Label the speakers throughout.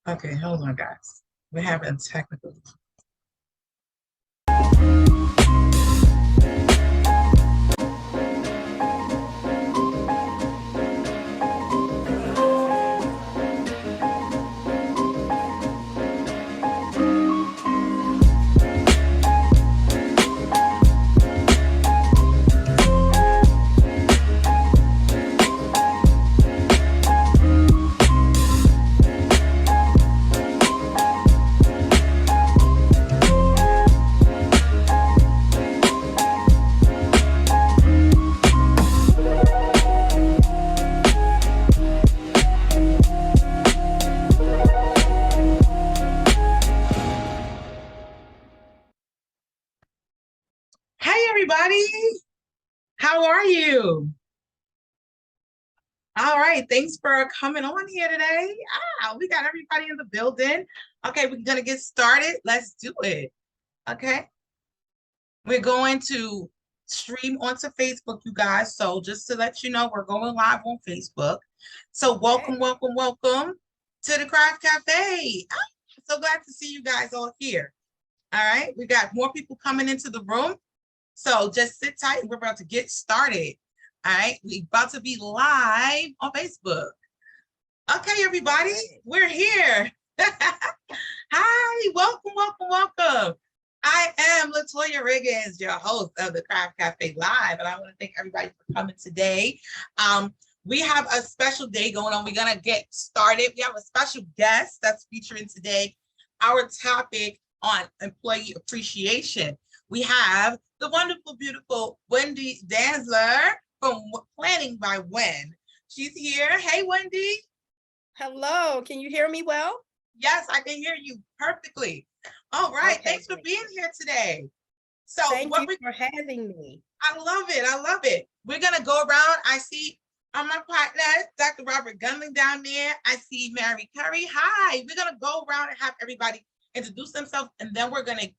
Speaker 1: Okay, hold on, guys. We're having technical. Hey, everybody. How are you? All right. Thanks for coming on here today. We got everybody in the building. Okay, we're going to get started. Let's do it. Okay. We're going to stream onto Facebook, you guys. So just to let you know, we're going live on Facebook. So welcome to the Craft Cafe. I'm so glad to see you guys all here. All right. We got more people coming into the room. So just sit tight and we're about to get started. All right, we're about to be live on Facebook. Okay, everybody, we're here. Hi, welcome. I am LaToya Corinne, your host of the Craft Cafe Live, and I want to thank everybody for coming today. We have a special day going on. We're gonna get started. We have a special guest that's featuring today. Our topic on employee appreciation. We have the wonderful, beautiful Wendy Dantzler from Planning by Wen. She's here. Hey, Wendy.
Speaker 2: Hello. Can you hear me well?
Speaker 1: Yes, I can hear you perfectly. All right. Okay, thanks for being here today.
Speaker 2: So thank you for having me.
Speaker 1: I love it. We're going to go around. I see my partner, Dr. Robert Gundling down there. I see Mary Curry. Hi. We're going to go around and have everybody introduce themselves, and then we're going to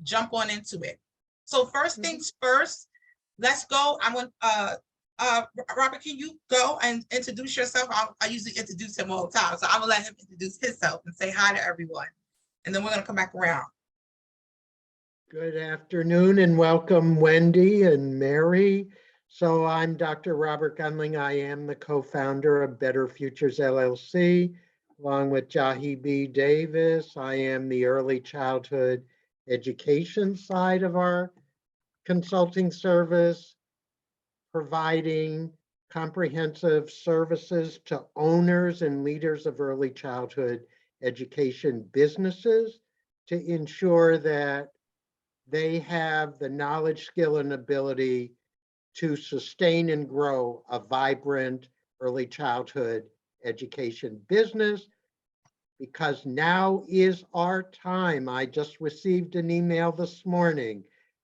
Speaker 1: jump on into it. So first things first, let's go. I'm going Robert, can you go and introduce yourself? I usually introduce him all the time, so I'm gonna let him introduce himself and say hi to everyone, and then we're gonna come back around.
Speaker 3: Good afternoon and welcome, Wendy and Mary. So I'm Dr. Robert Gundling. I am the co-founder of Better Futures LLC, along with Jahi B. Davis. I am the early childhood education side of our consulting service, providing comprehensive services to owners and leaders of early childhood education businesses to ensure that they have the knowledge, skill, and ability to sustain and grow a vibrant early childhood education business, because now is our time. I just received an email this morning.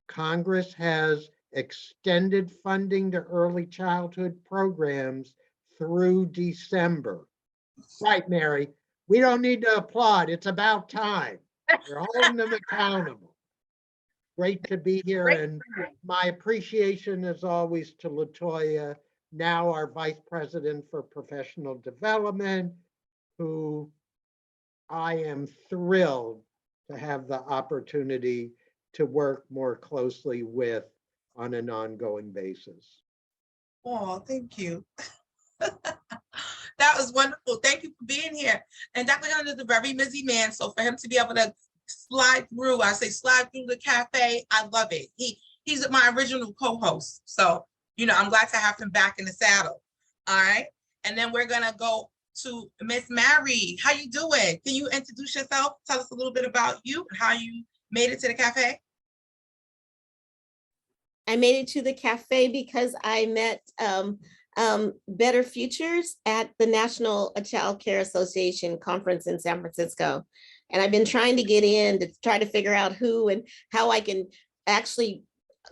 Speaker 3: Congress has extended funding to early childhood programs through December. Right, Mary? We don't need to applaud. It's about time. We're holding them accountable. Great to be here. And my appreciation as always to LaToya, now our Vice President for Professional Development, who I am thrilled to have the opportunity to work more closely with on an ongoing basis.
Speaker 1: Oh, thank you. That was wonderful. Thank you for being here. And Dr. Hunter is a very busy man, so for him to be able to slide through the cafe, I love it. He's my original co-host, so I'm glad to have him back in the saddle. All right, and then we're gonna go to Miss Mary. How you doing? Can you introduce yourself? Tell us a little bit about you and how you made it to the cafe.
Speaker 2: I made it to the cafe because I met Better Futures at the National Child Care Association conference in San Francisco. And I've been trying to get in to try to figure out who and how I can actually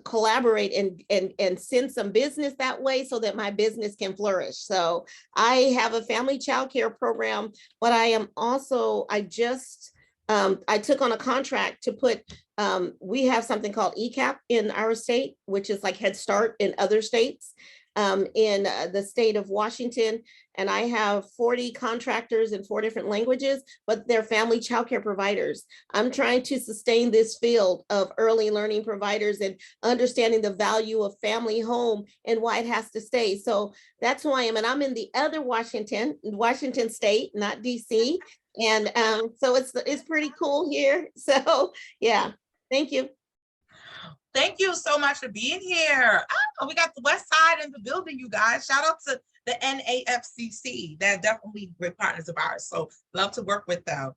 Speaker 2: collaborate and send some business that way so that my business can flourish. So I have a family child care program, but I am also, I took on a contract to put, we have something called ECAP in our state, which is like Head Start in other states. in the state of Washington. And I have 40 contractors in 4 different languages, but they're family childcare providers. I'm trying to sustain this field of early learning providers and understanding the value of family home and why it has to stay. So that's who I am. And I'm in the other Washington state, not DC. And so it's pretty cool here. So yeah, thank you.
Speaker 1: Thank you so much for being here. Oh, we got the West Side in the building, you guys. Shout out to the NAFCC. They're definitely great partners of ours. So love to work with them.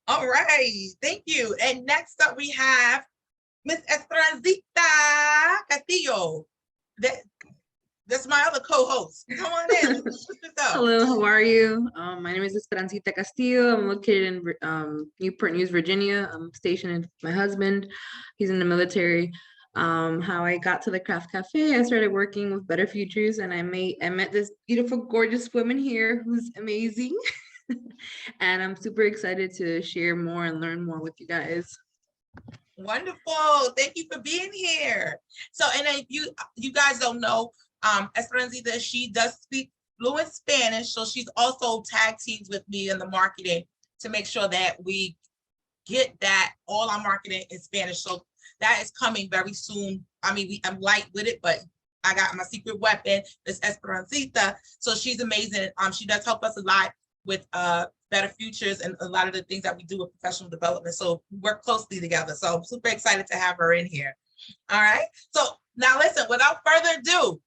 Speaker 1: All right. Thank you. And next up, we have Miss Esperancita Castillo. That's my other co-host. Come on in. Introduce yourself.
Speaker 4: Hello, how are you? My name is Esperancita Castillo. I'm located in Newport News, Virginia. I'm stationed with my husband. He's in the military. How I got to the Craft Cafe, I started working with Better Futures, and I met this beautiful, gorgeous woman here who's amazing. And I'm super excited to share more and learn more with you guys.
Speaker 1: Wonderful. Thank you for being here. So, and if you guys don't know, Esperancita, she does speak fluent Spanish, so she's also tag teams with me in the marketing to make sure that we get that all our marketing in Spanish. So that is coming very soon. I mean, I'm light with it, but I got my secret weapon, this Esperancita. So she's amazing. She does help us a lot with Better Futures and a lot of the things that we do with professional development. So we work closely together. So I'm super excited to have her in here. All right. So now listen, without further ado,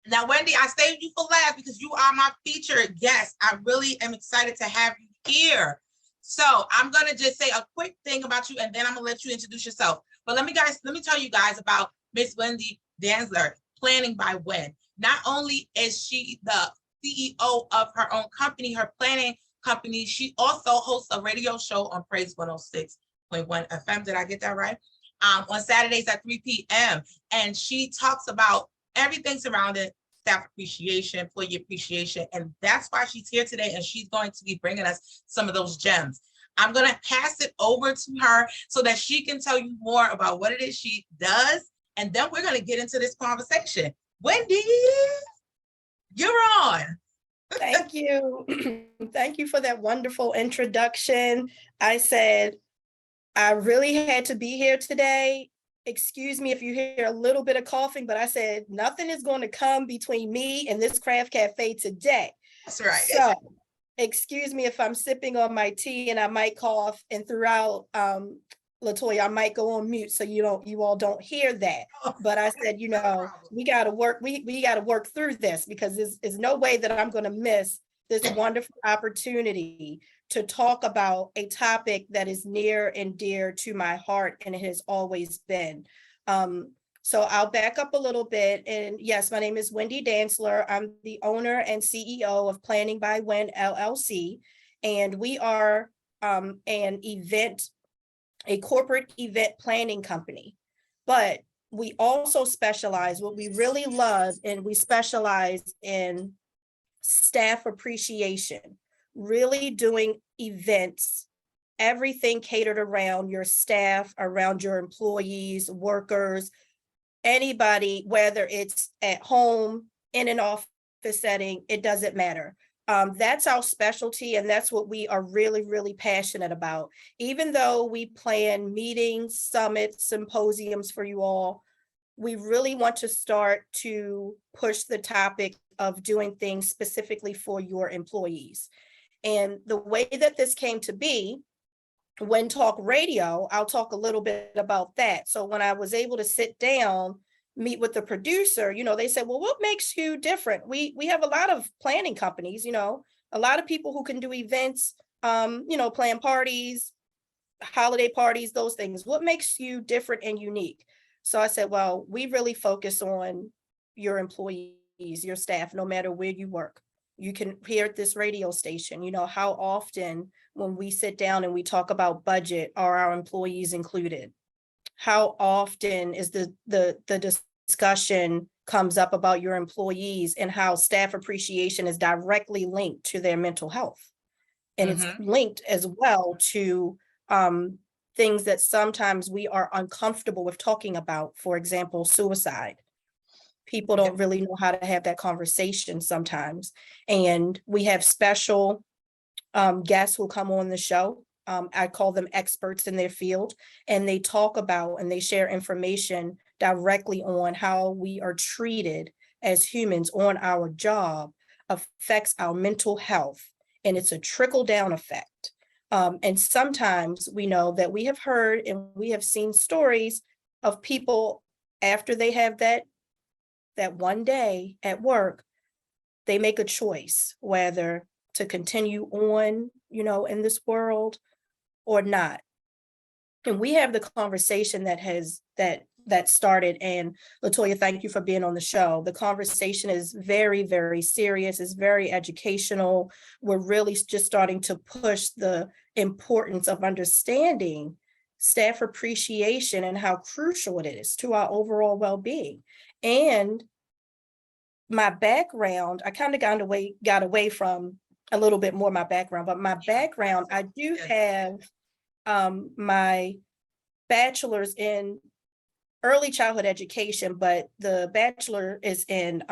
Speaker 1: now, Wendy, I saved you for last because you are my featured guest. I really am excited to have you here. So I'm going to just say a quick thing about you, and then I'm going to let you introduce yourself. But let me tell you guys about Miss Wendy Dantzler, Planning by Wen. Not only is she the CEO of her own company, her planning company, she also hosts a radio show on Praise 106.1 FM. Did I get that right? On Saturdays at 3 p.m. And she talks about everything surrounding staff appreciation, employee appreciation, and that's why she's here today, and she's going to be bringing us some of those gems. I'm going to pass it over to her so that she can tell you more about what it is she does, and then we're going to get into this conversation. Wendy, you're on.
Speaker 5: Thank you. Thank you for that wonderful introduction. I said, I really had to be here today. Excuse me if you hear a little bit of coughing, but I said nothing is going to come between me and this Craft Cafe today.
Speaker 1: That's right.
Speaker 5: So excuse me if I'm sipping on my tea and I might cough, and throughout LaToya, I might go on mute so you all don't hear that. But I said, we got to work. We got to work through this because there's no way that I'm going to miss this wonderful opportunity to talk about a topic that is near and dear to my heart, and it has always been. So I'll back up a little bit. And yes, my name is Wendy Dantzler. I'm the owner and CEO of Planning by Wen LLC. And we are a corporate event planning company. But we also specialize, what we really love, and we specialize in staff appreciation. Really doing events, everything catered around your staff, around your employees, workers, anybody, whether it's at home, in an office setting, it doesn't matter. That's our specialty, and that's what we are really, really passionate about. Even though we plan meetings, summits, symposiums for you all, we really want to start to push the topic of doing things specifically for your employees. And the way that this came to be, WenTalk Radio, I'll talk a little bit about that. So when I was able to sit down, meet with the producer, they said, well, what makes you different? We have a lot of planning companies, a lot of people who can do events, plan parties, holiday parties, those things. What makes you different and unique? So I said, well, we really focus on your employees, your staff, no matter where you work. You can hear at this radio station, how often when we sit down and we talk about budget, are our employees included? How often is the discussion comes up about your employees and how staff appreciation is directly linked to their mental health. And it's linked as well to things that sometimes we are uncomfortable with talking about. For example, suicide. People don't really know how to have that conversation sometimes. And we have special guests who come on the show. I call them experts in their field, and they talk about and they share information directly on how we are treated as humans on our job affects our mental health. And it's a trickle down effect. And sometimes we know that we have heard and we have seen stories of people after they have that one day at work, they make a choice whether to continue on, in this world or not. And we have the conversation that started, and LaToya, thank you for being on the show. The conversation is very, very serious. It's very educational. We're really just starting to push the importance of understanding staff appreciation and how crucial it is to our overall well-being. And my background, I kind of got away from a little bit more my background, but my background, I do have my bachelor's in early childhood education, but the bachelor is in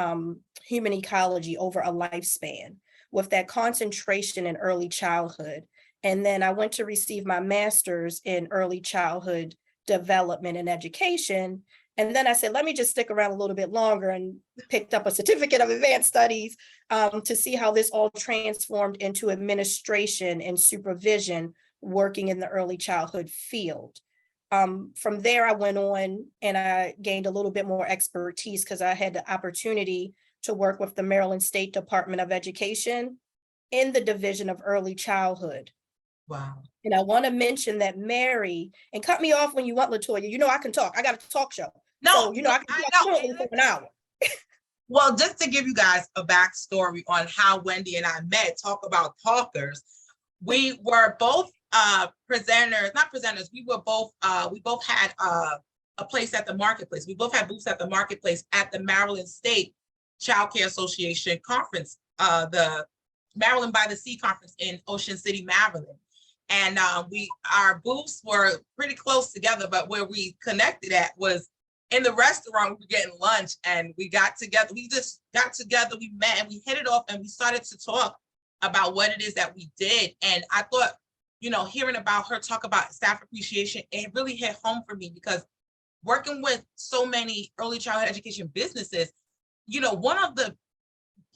Speaker 5: human ecology over a lifespan with that concentration in early childhood. And then I went to receive my master's in early childhood development and education. And then I said, let me just stick around a little bit longer, and picked up a certificate of advanced studies to see how this all transformed into administration and supervision working in the early childhood field. From there, I went on and I gained a little bit more expertise because I had the opportunity to work with the Maryland State Department of Education in the Division of Early Childhood.
Speaker 1: Wow.
Speaker 5: And I want to mention that Mary, and cut me off when you want, LaToya, I can talk. I got a talk show.
Speaker 1: No,
Speaker 5: so, I can talk fluently for an hour.
Speaker 1: Well, just to give you guys a backstory on how Wendy and I met, talk about talkers. We were both we both had a place at the marketplace. We both had booths at the marketplace at the Maryland State Child Care Association conference, the Maryland by the Sea conference in Ocean City, Maryland. And our booths were pretty close together, but where we connected at was in the restaurant. We were getting lunch and we got together. We just got together, we met and we hit it off, and we started to talk about what it is that we did. And I thought, hearing about her talk about staff appreciation, it really hit home for me, because working with so many early childhood education businesses, one of the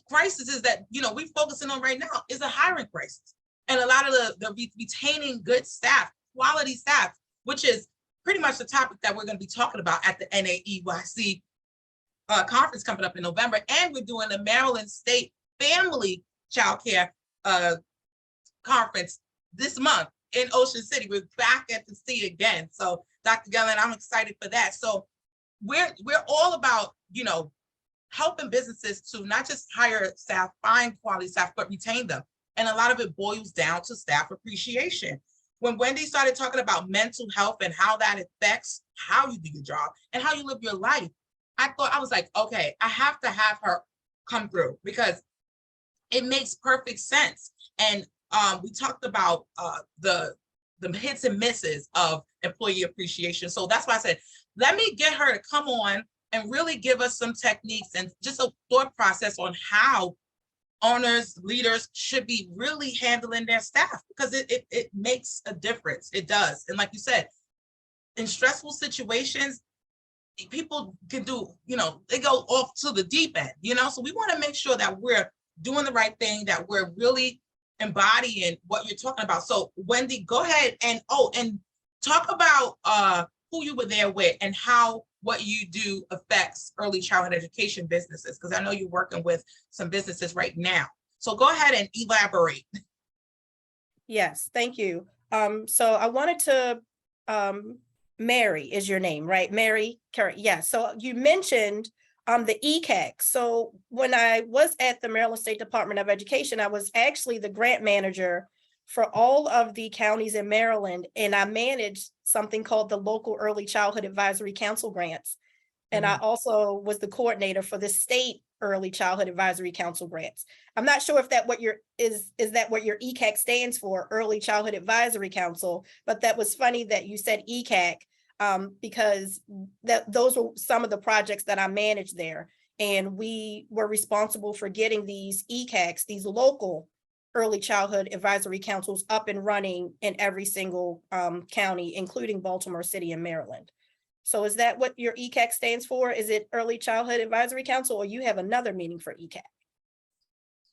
Speaker 1: crises is that, we're focusing on right now is a hiring crisis. And a lot of the retaining good staff, quality staff, which is pretty much the topic that we're going to be talking about at the NAEYC conference coming up in November. And we're doing the Maryland State Family Child Care conference this month in Ocean City. We're back at the sea again. So Dr. Gundling, I'm excited for that. So we're all about, helping businesses to not just hire staff, find quality staff, but retain them. And a lot of it boils down to staff appreciation. When Wendy started talking about mental health and how that affects how you do your job and how you live your life, I was like, okay, I have to have her come through, because it makes perfect sense. And we talked about the hits and misses of employee appreciation. So that's why I said, let me get her to come on and really give us some techniques and just a thought process on how owners, leaders should be really handling their staff, because it makes a difference. It does. And like you said, in stressful situations, people can do, they go off to the deep end, so we want to make sure that we're doing the right thing, that we're really embodying what you're talking about. So Wendy, go ahead and talk about who you were there with and how what you do affects early childhood education businesses, because I know you're working with some businesses right now. So go ahead and elaborate.
Speaker 5: Yes, thank you. So I wanted to, Mary is your name, right? Mary, yeah. So you mentioned the ECAC. So when I was at the Maryland State Department of Education, I was actually the grant manager for all of the counties in Maryland, and I managed something called the Local Early Childhood Advisory Council grants. And I also was the coordinator for the State Early Childhood Advisory Council grants. I'm not sure if that what your is that what your ECAC stands for, Early Childhood Advisory Council, but that was funny that you said ECAC, because those were some of the projects that I managed there. And we were responsible for getting these ECACs, these local early childhood advisory councils, up and running in every single county, including Baltimore City and Maryland. So is that what your ECAC stands for? Is it Early Childhood Advisory Council, or you have another meaning for ECAC?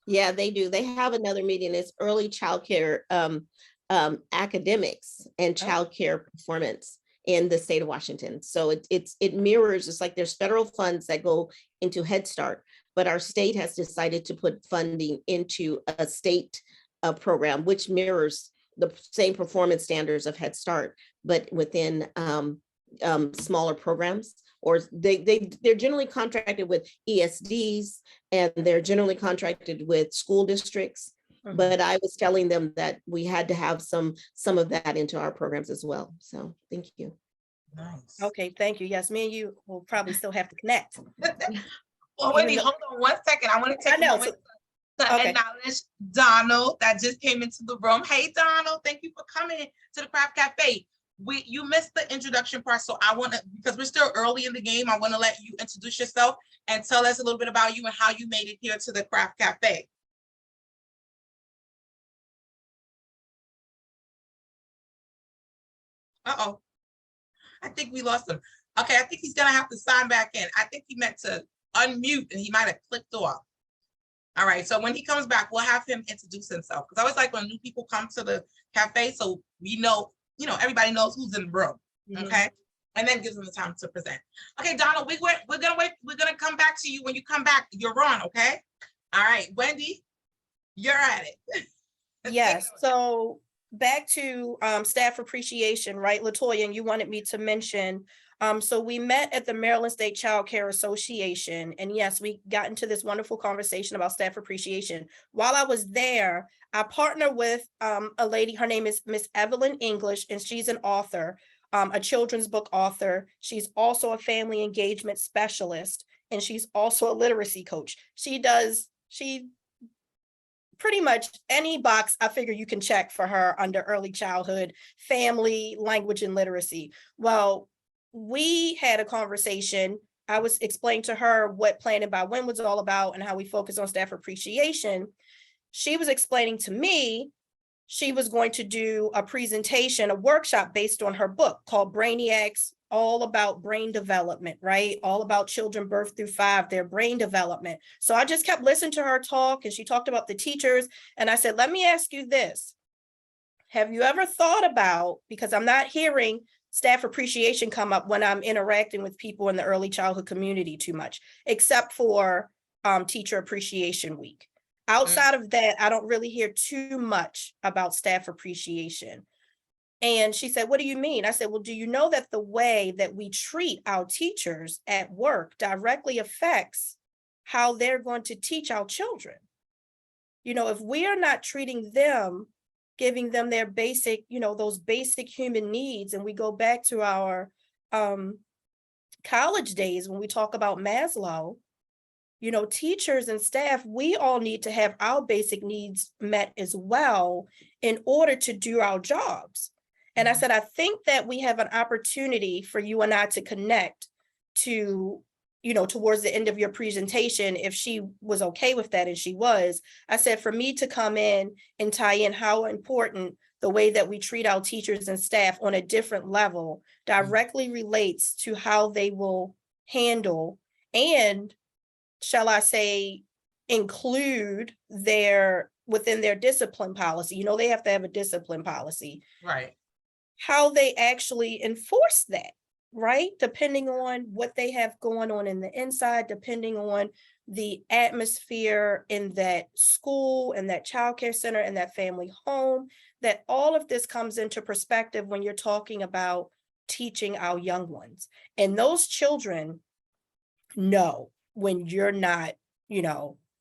Speaker 2: Yeah, they do. They have another meeting. It's early childcare academics and childcare performance in the state of Washington. So it mirrors, it's like there's federal funds that go into Head Start, but our state has decided to put funding into a state program, which mirrors the same performance standards of Head Start, but within smaller programs. Or they're generally contracted with ESDs, and they're generally contracted with school districts. But I was telling them that we had to have some of that into our programs as well. So thank you.
Speaker 1: Nice.
Speaker 5: Okay, thank you. Yes, me and you will probably still have to connect.
Speaker 1: Well, Wendy, hold on 1 second. I want to take a moment to
Speaker 5: okay.
Speaker 1: acknowledge Donald that just came into the room. Hey, Donald, thank you for coming to the Craft Cafe. You missed the introduction part, so I want to, because we're still early in the game, I want to let you introduce yourself and tell us a little bit about you and how you made it here to the Craft Cafe. Uh-oh. I think we lost him. Okay, I think he's gonna have to sign back in. I think he meant to unmute and he might have clicked off. All right, so when he comes back, we'll have him introduce himself. Because I always like when new people come to the cafe, so we know, everybody knows who's in the room. Okay, and then gives them the time to present. Okay, Donald, we're gonna wait. We're gonna come back to you when you come back. You're on, okay? All right, Wendy, you're at it.
Speaker 5: Yes. So back to staff appreciation, right, LaToya, and you wanted me to mention. So we met at the Maryland State Child Care Association, and yes, we got into this wonderful conversation about staff appreciation. While I was there, I partnered with a lady. Her name is Miss Evelyn English, and she's an author, a children's book author. She's also a family engagement specialist, and she's also a literacy coach. She pretty much any box I figure you can check for her under early childhood, family, language, and literacy. Well, we had a conversation. I was explaining to her what Planning by When was all about and how we focus on staff appreciation. She was explaining to me she was going to do a presentation, a workshop based on her book called Brainiacs, all about brain development, right? All about children birth through 5, their brain development. So I just kept listening to her talk, and she talked about the teachers. And I said, let me ask you this. Have you ever thought about, because I'm not hearing staff appreciation come up when I'm interacting with people in the early childhood community too much, except for Teacher Appreciation Week. Outside of that, I don't really hear too much about staff appreciation. And she said, what do you mean? I said, well, do you know that the way that we treat our teachers at work directly affects how they're going to teach our children? If we are not treating them, giving them their basic, those basic human needs, and we go back to our college days when we talk about Maslow, teachers and staff, we all need to have our basic needs met as well in order to do our jobs. And I said, I think that we have an opportunity for you and I to connect to, towards the end of your presentation, if she was okay with that, and she was. I said, for me to come in and tie in how important the way that we treat our teachers and staff on a different level directly relates to how they will handle and, shall I say, include within their discipline policy. They have to have a discipline policy.
Speaker 1: Right.
Speaker 5: How they actually enforce that, right? Depending on what they have going on in the inside, depending on the atmosphere in that school, in that childcare center, in that family home, that all of this comes into perspective when you're talking about teaching our young ones. And those children know when you're not,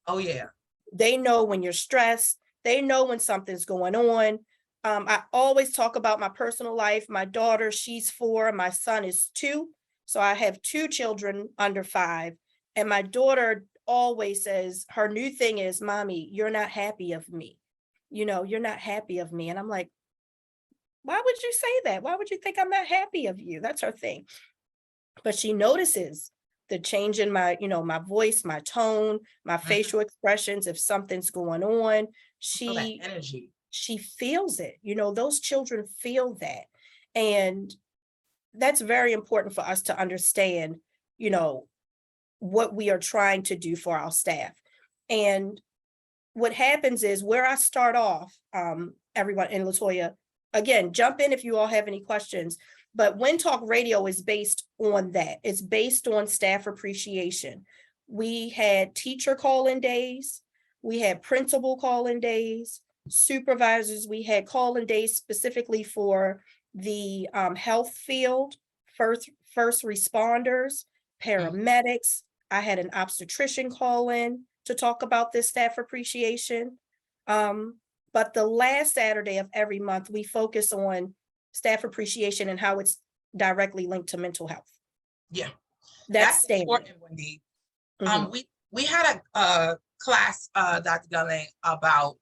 Speaker 1: oh yeah,
Speaker 5: they know when you're stressed, they know when something's going on. I always talk about my personal life. My daughter, she's 4, my son is 2. So I have 2 children under 5. And my daughter always says her new thing is, Mommy, you're not happy of me. You're not happy of me. And I'm like, why would you say that? Why would you think I'm not happy of you? That's her thing. But she notices the change in my, my voice, my tone, my facial expressions, if something's going on,
Speaker 1: Feel that energy.
Speaker 5: she feels it. Those children feel that. And that's very important for us to understand, what we are trying to do for our staff. And what happens is where I start off, everyone, and LaToya, again, jump in if you all have any questions, but WenTalk Radio is based on that. It's based on staff appreciation. We had teacher call-in days. We had principal call-in days, supervisors. We had call-in days specifically for the health field, first responders, paramedics. I had an obstetrician call in to talk about this staff appreciation. But the last Saturday of every month, we focus on staff appreciation and how it's directly linked to mental health.
Speaker 1: Yeah,
Speaker 5: That's
Speaker 1: important, Wendy. We had a class, Dr. Gundling, about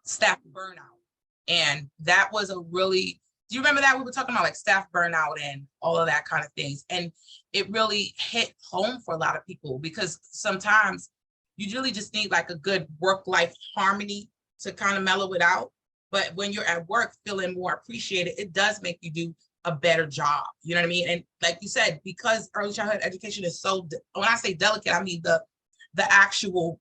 Speaker 1: staff burnout, and that was a really. Do you remember that we were talking about like staff burnout and all of that kind of things? And it really hit home for a lot of people because sometimes you really just need like a good work-life harmony to kind of mellow it out. But when you're at work feeling more appreciated, it does make you do a better job. You know what I mean? And like you said, because early childhood education is so, when I say delicate, I mean the actual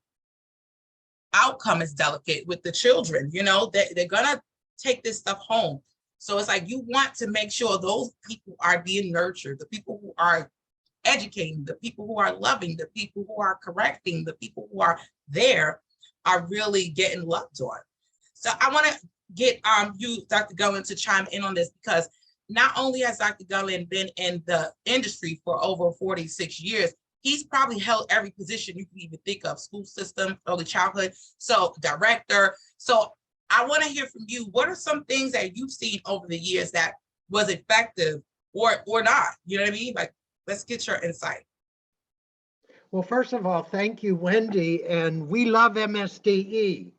Speaker 1: outcome is delicate with the children. They're gonna take this stuff home. So it's like you want to make sure those people are being nurtured, the people who are educating, the people who are loving, the people who are correcting, the people who are there are really getting loved on. So I want to get you, Dr. Gundling, to chime in on this, because not only has Dr. Gundling been in the industry for over 46 years, he's probably held every position you can even think of: school system, early childhood, so director. So I want to hear from you. What are some things that you've seen over the years that was effective or not? You know what I mean? Like, let's get your insight.
Speaker 3: Well, first of all, thank you, Wendy. And we love MSDE.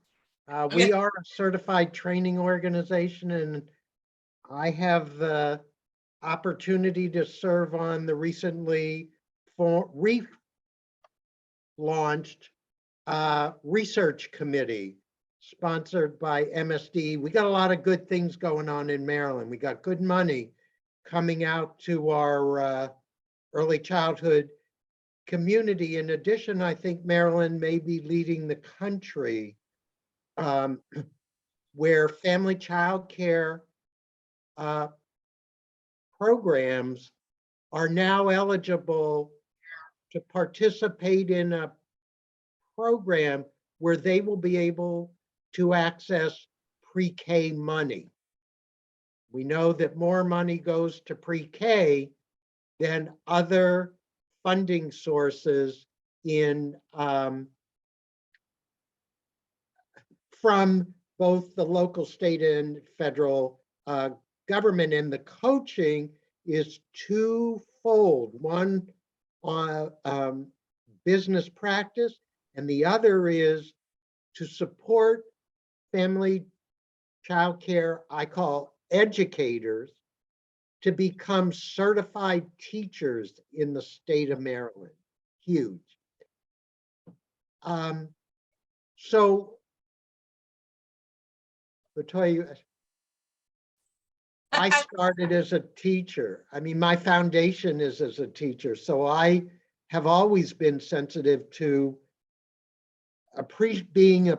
Speaker 3: We are a certified training organization, and I have the opportunity to serve on the recently relaunched research committee sponsored by MSD. We got a lot of good things going on in Maryland. We got good money coming out to our early childhood community. In addition, I think Maryland may be leading the country where family child care programs are now eligible to participate in a program where they will be able to access pre-K money. We know that more money goes to pre-K than other funding sources from both the local, state, and federal government. And the coaching is twofold: one on business practice, and the other is to support family child care, I call educators, to become certified teachers in the state of Maryland. Huge. So, LaToya, I started as a teacher. I mean, my foundation is as a teacher. So I have always been sensitive to appreciating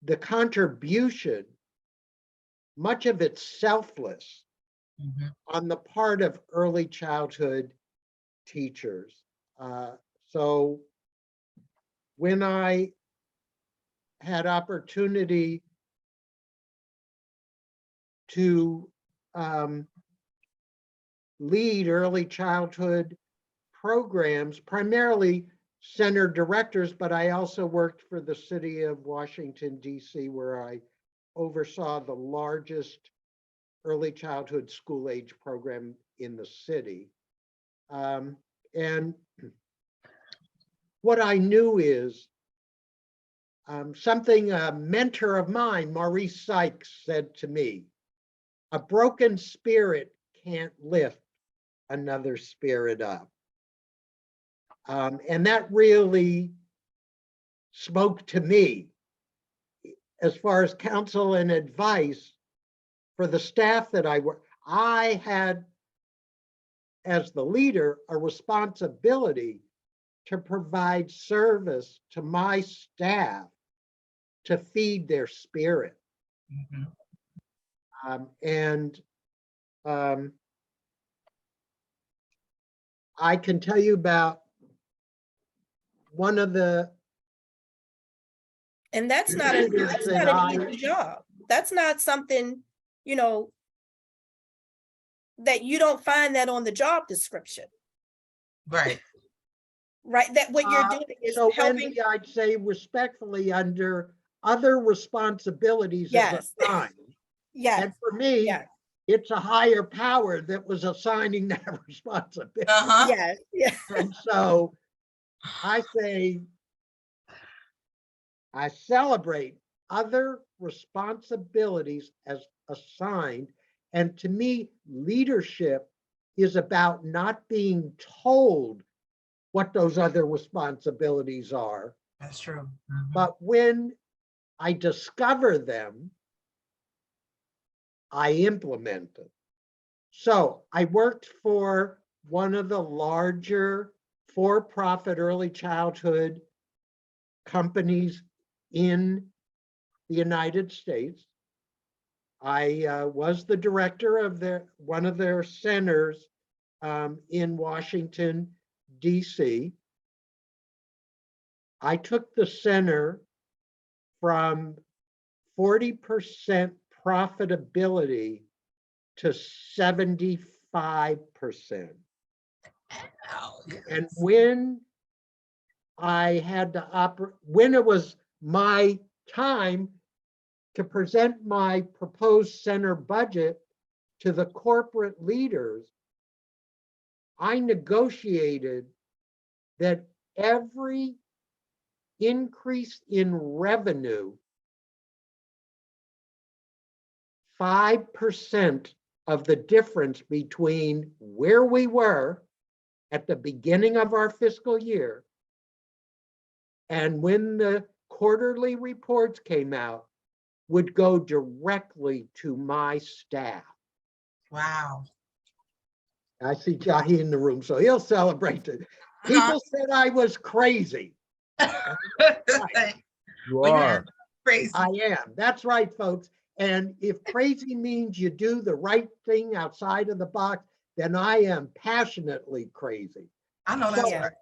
Speaker 3: the contribution, much of it selfless, on the part of early childhood teachers. So when I had opportunity to lead early childhood programs, primarily center directors, but I also worked for the city of Washington, D.C., where I oversaw the largest early childhood school age program in the city. And what I knew is something a mentor of mine, Maurice Sykes, said to me. a broken spirit can't lift another spirit up. And that really spoke to me as far as counsel and advice for the staff that I work. I had, as the leader, a responsibility to provide service to my staff to feed their spirit.
Speaker 1: Mhm.
Speaker 3: And I can tell you about one of the
Speaker 5: And that's not
Speaker 3: leaders that
Speaker 5: an easy job. That's not something, you know, that you don't find that on the job description,
Speaker 1: Right.
Speaker 5: right? That what you're doing is
Speaker 3: so
Speaker 5: helping.
Speaker 3: Wendy, I'd say respectfully, under other responsibilities as
Speaker 5: Yes.
Speaker 3: assigned.
Speaker 5: Yes,
Speaker 3: And for me,
Speaker 5: yes,
Speaker 3: it's a higher power that was assigning that responsibility.
Speaker 1: Uh-huh.
Speaker 5: yes, yes.
Speaker 3: And so I say, I celebrate other responsibilities as assigned. And to me, leadership is about not being told what those other responsibilities are.
Speaker 1: That's true. Mhm.
Speaker 3: But when I discover them, I implement them. So I worked for one of the larger for-profit early childhood companies in the United States. I was the director of one of their centers in Washington, DC. I took the center from 40% profitability to 75%.
Speaker 1: Oh,
Speaker 3: And
Speaker 1: yes.
Speaker 3: when I had to operate, when it was my time to present my proposed center budget to the corporate leaders, I negotiated that every increase in revenue, 5% of the difference between where we were at the beginning of our fiscal year and when the quarterly reports came out would go directly to my staff.
Speaker 1: Wow.
Speaker 3: I see Jahi in the room, so he'll celebrate it. People said I was crazy.
Speaker 6: You
Speaker 1: Well, you're
Speaker 6: are.
Speaker 1: crazy.
Speaker 3: I am. That's right, folks. And if crazy means you do the right thing outside of the box, then I am passionately crazy.
Speaker 1: I know that's
Speaker 5: Yeah.
Speaker 1: right.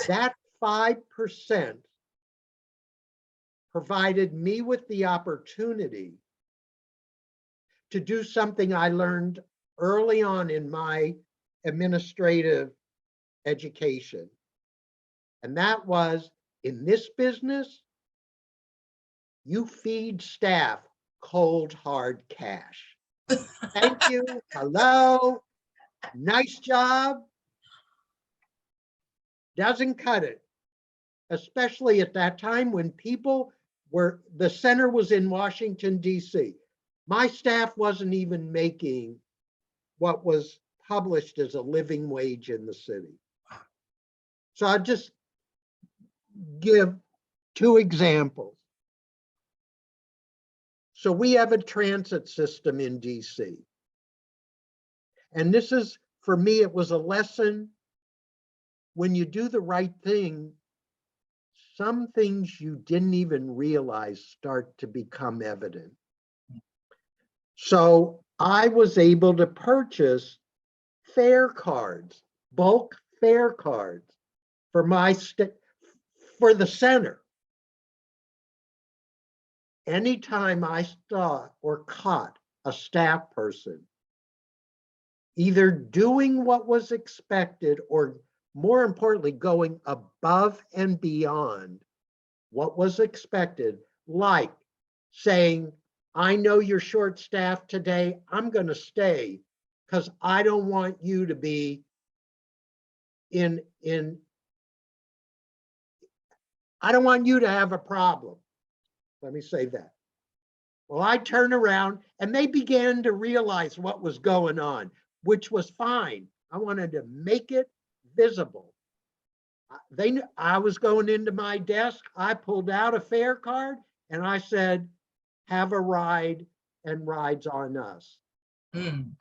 Speaker 3: That 5% provided me with the opportunity to do something I learned early on in my administrative education. And that was, in this business, you feed staff cold, hard cash. Thank you. Hello. Nice job. Doesn't cut it, especially at that time when people were, the center was in Washington, D.C. My staff wasn't even making what was published as a living wage in the city. So I'll just give two examples. So we have a transit system in DC. And this is, for me, it was a lesson. When you do the right thing, some things you didn't even realize start to become evident. So I was able to purchase fare cards, bulk fare cards for for the center. Anytime I saw or caught a staff person either doing what was expected or, more importantly, going above and beyond what was expected, like saying, I know you're short-staffed today, I'm going to stay because I don't want you to be I don't want you to have a problem. Let me say that. Well, I turned around and they began to realize what was going on, which was fine. I wanted to make it visible. I was going into my desk. I pulled out a fare card and I said, have a ride and rides on us.
Speaker 1: Mm.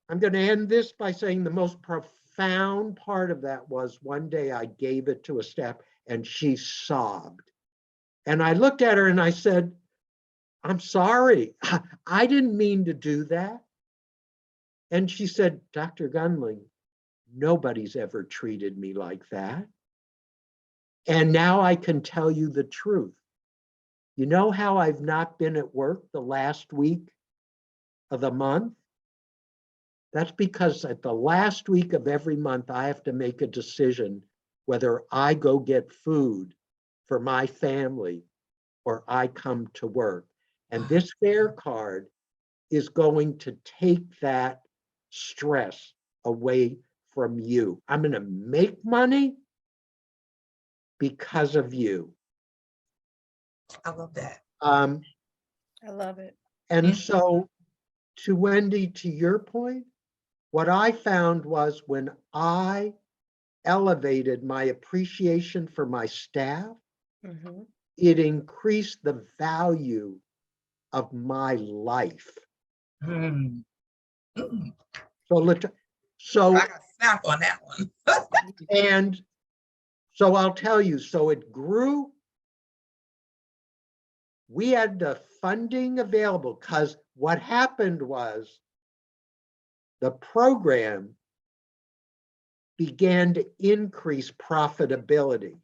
Speaker 3: I'm going to end this by saying the most profound part of that was one day I gave it to a staff and she sobbed. And I looked at her and I said, I'm sorry. I didn't mean to do that. And she said, Dr. Gundling, nobody's ever treated me like that. And now I can tell you the truth. You know how I've not been at work the last week of the month? That's because at the last week of every month, I have to make a decision whether I go get food for my family or I come to work. And this fare card is going to take that stress away from you. I'm going to make money because of you.
Speaker 1: I love that.
Speaker 5: I love it.
Speaker 3: And so to Wendy, to your point, what I found was when I elevated my appreciation for my staff,
Speaker 5: Mhm.
Speaker 3: it increased the value of my life.
Speaker 1: Mm. Mm.
Speaker 3: So
Speaker 1: I got snap on that one.
Speaker 3: and so I'll tell you, so it grew. We had the funding available because what happened was the program began to increase profitability.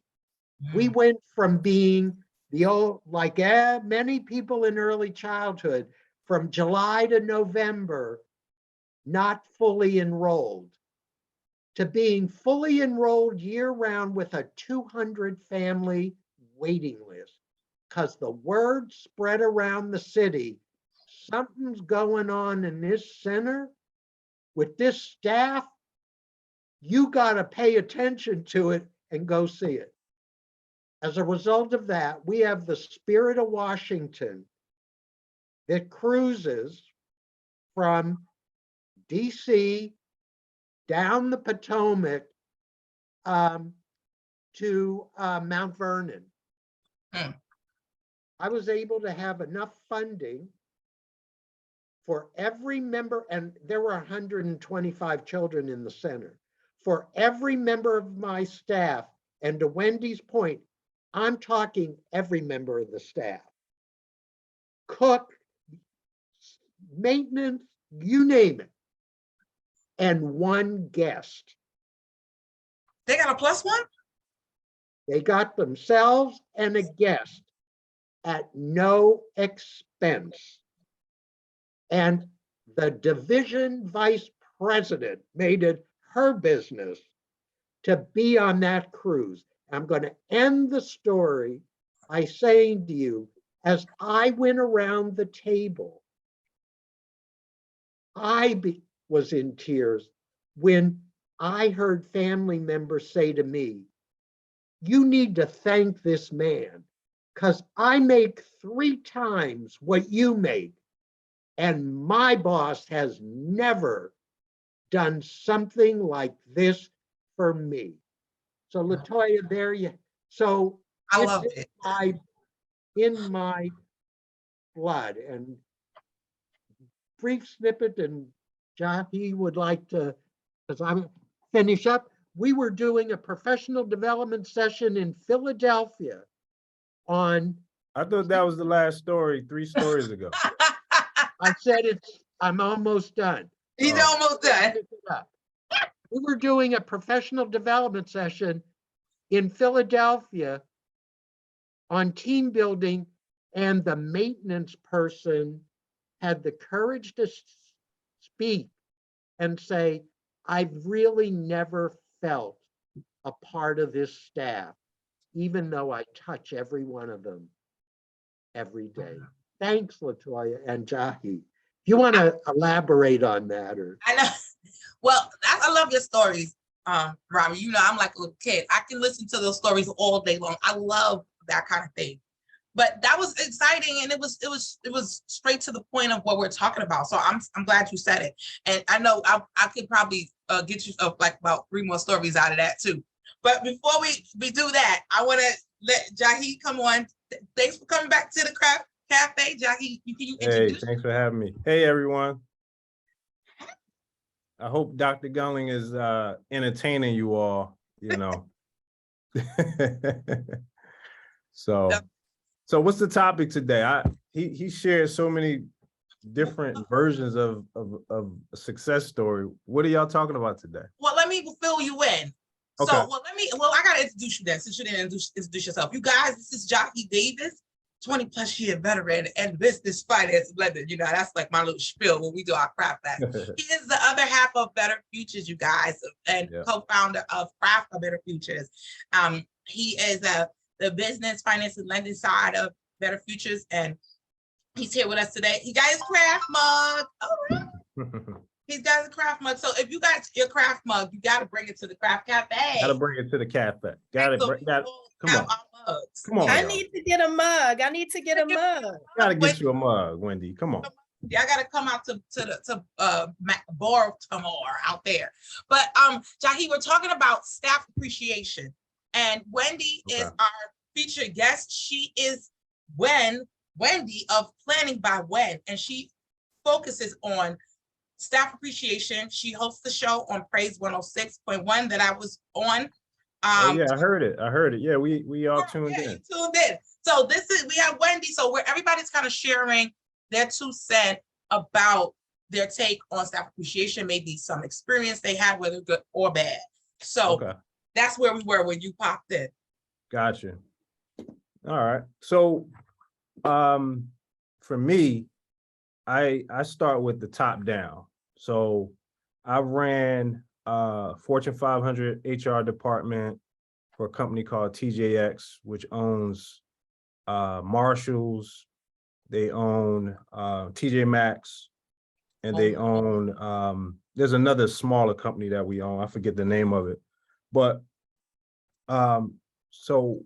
Speaker 3: We went from being the old, like many people in early childhood, from July to November, not fully enrolled, to being fully enrolled year round with a 200 family waiting list. Because the word spread around the city, something's going on in this center with this staff, you got to pay attention to it and go see it. As a result of that, we have the Spirit of Washington that cruises from DC down the Potomac to Mount Vernon.
Speaker 1: Hmm.
Speaker 3: I was able to have enough funding for every member, and there were 125 children in the center, for every member of my staff, and to Wendy's point, I'm talking every member of the staff, cook, maintenance, you name it, and one guest.
Speaker 1: They got a plus one?
Speaker 3: They got themselves and a guest at no expense. And the division vice president made it her business to be on that cruise. I'm going to end the story by saying to you, as I went around the table, I was in tears when I heard family members say to me, you need to thank this man because I make 3 times what you make. And my boss has never done something like this for me. So LaToya, there you, so
Speaker 1: I love it.
Speaker 3: In my blood. And brief snippet, and Jackie would like to, because I'm finish up. We were doing a professional development session in Philadelphia on.
Speaker 6: I thought that was the last story 3 stories ago.
Speaker 3: I said I'm almost done.
Speaker 1: He's almost done.
Speaker 3: We were doing a professional development session in Philadelphia on team building, and the maintenance person had the courage to speak and say, I've really never felt a part of this staff, even though I touch every one of them every day. Thanks, LaToya and Jahi. If you want to elaborate on that, or
Speaker 1: I know. Well, I love your stories, Robbie. You know, I'm like a little kid. I can listen to those stories all day long. I love that kind of thing. but that was exciting, and it was straight to the point of what we're talking about. So I'm glad you said it, and I know I could probably get you like about 3 more stories out of that too. But before we do that, I want to let Jahi come on. Thanks for coming back to the Craft Cafe, Jahi. You
Speaker 6: Hey, thanks for having me. Hey, everyone. I hope Dr. Gundling is entertaining you all, you know. So what's the topic today? He shared so many different versions of a success story. What are y'all talking about today?
Speaker 1: Well, let me fill you in.
Speaker 6: Okay.
Speaker 1: So, I gotta introduce you then, since you didn't introduce yourself. You guys, this is Jahi Davis, 20 plus year veteran and business finance blended. You know, that's like my little spiel when we do our craft fest. He is the other half of Better Futures, you guys, and co-founder of Craft for Better Futures. He is the business finance and lending side of Better Futures, and he's here with us today. He got his craft mug. All right. He's got his craft mug. So if you got your craft mug, you got to bring it to the Craft Cafe.
Speaker 6: Got to bring it to the cafe. Got it. Come on. Come on.
Speaker 5: I need to get a mug. I need to get a mug.
Speaker 6: Got to get you a mug, Wendy. Come on.
Speaker 1: Yeah, I got to come out to Baltimore out there. But Jahi, we're talking about staff appreciation, and Wendy is our featured guest. She is Wendy of Planning by Wen, and she focuses on staff appreciation. She hosts the show on Praise 106.1 that I was on.
Speaker 6: Yeah, I heard it. Yeah, we all tuned in.
Speaker 1: You tuned in. So we have Wendy. So where everybody's kind of sharing their 2 cents about their take on staff appreciation, maybe some experience they had, whether good or bad. So that's where we were when you popped in.
Speaker 6: Gotcha. All right. So for me, I start with the top down. So I ran Fortune 500 HR department for a company called TJX, which owns Marshalls. They own TJ Maxx, and they own, there's another smaller company that we own. I forget the name of it. But so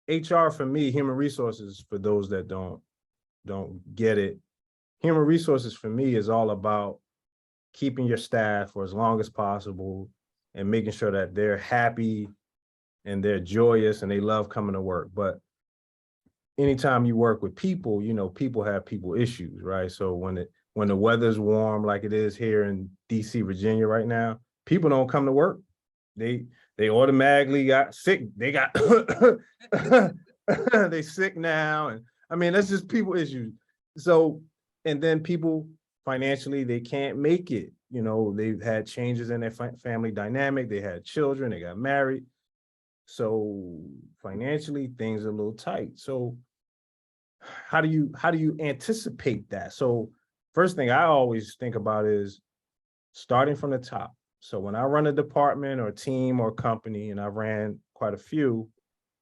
Speaker 6: HR for me, human resources, for those that don't get it, human resources for me is all about keeping your staff for as long as possible and making sure that they're happy and they're joyous and they love coming to work. But anytime you work with people, you know, people have people issues, right? So when the weather's warm, like it is here in DC, Virginia right now, people don't come to work. They automatically got sick. They got they sick now. And I mean, that's just people issues. So, and then people financially, they can't make it. You know, they've had changes in their family dynamic. They had children, they got married. So financially, things are a little tight. So how do you anticipate that? So first thing I always think about is starting from the top. So when I run a department or team or company, and I ran quite a few,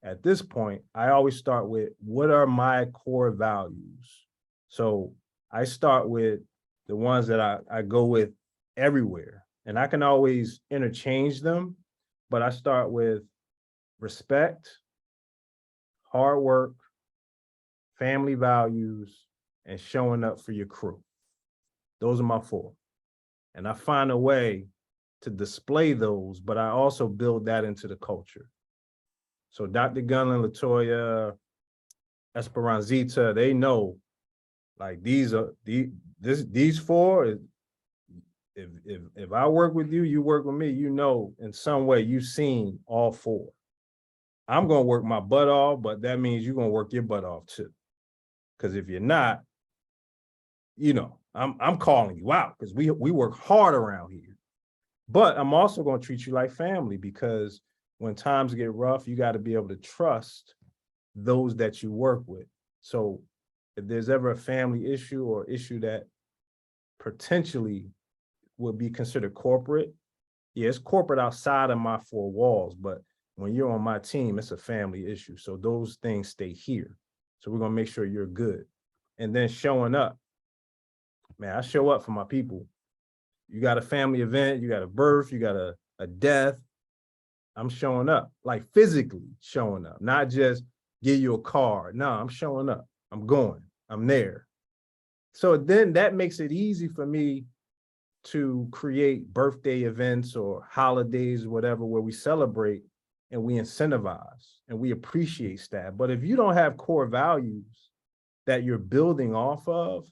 Speaker 6: at this point, I always start with, what are my core values? So I start with the ones that I go with everywhere, and I can always interchange them, but I start with respect, hard work, family values, and showing up for your crew. Those are my 4. And I find a way to display those, but I also build that into the culture. So Dr. Gundling, LaToya, Esperanzita, they know, like, these 4, if I work with you, you work with me, you know, in some way you've seen all 4. I'm gonna work my butt off, but that means you're gonna work your butt off too. Because if you're not, you know, I'm calling you out, because we work hard around here. But I'm also gonna treat you like family, because when times get rough, you got to be able to trust those that you work with. So if there's ever a family issue or issue that potentially would be considered corporate, yeah, it's corporate outside of my 4 walls, but when you're on my team, it's a family issue. So those things stay here. So we're gonna make sure you're good. And then showing up, man, I show up for my people. You got a family event, you got a birth, you got a death, I'm showing up, like physically showing up, not just give you a card. No, I'm showing up. I'm going. I'm there. So then that makes it easy for me to create birthday events or holidays, whatever, where we celebrate and we incentivize and we appreciate staff. But if you don't have core values that you're building off of,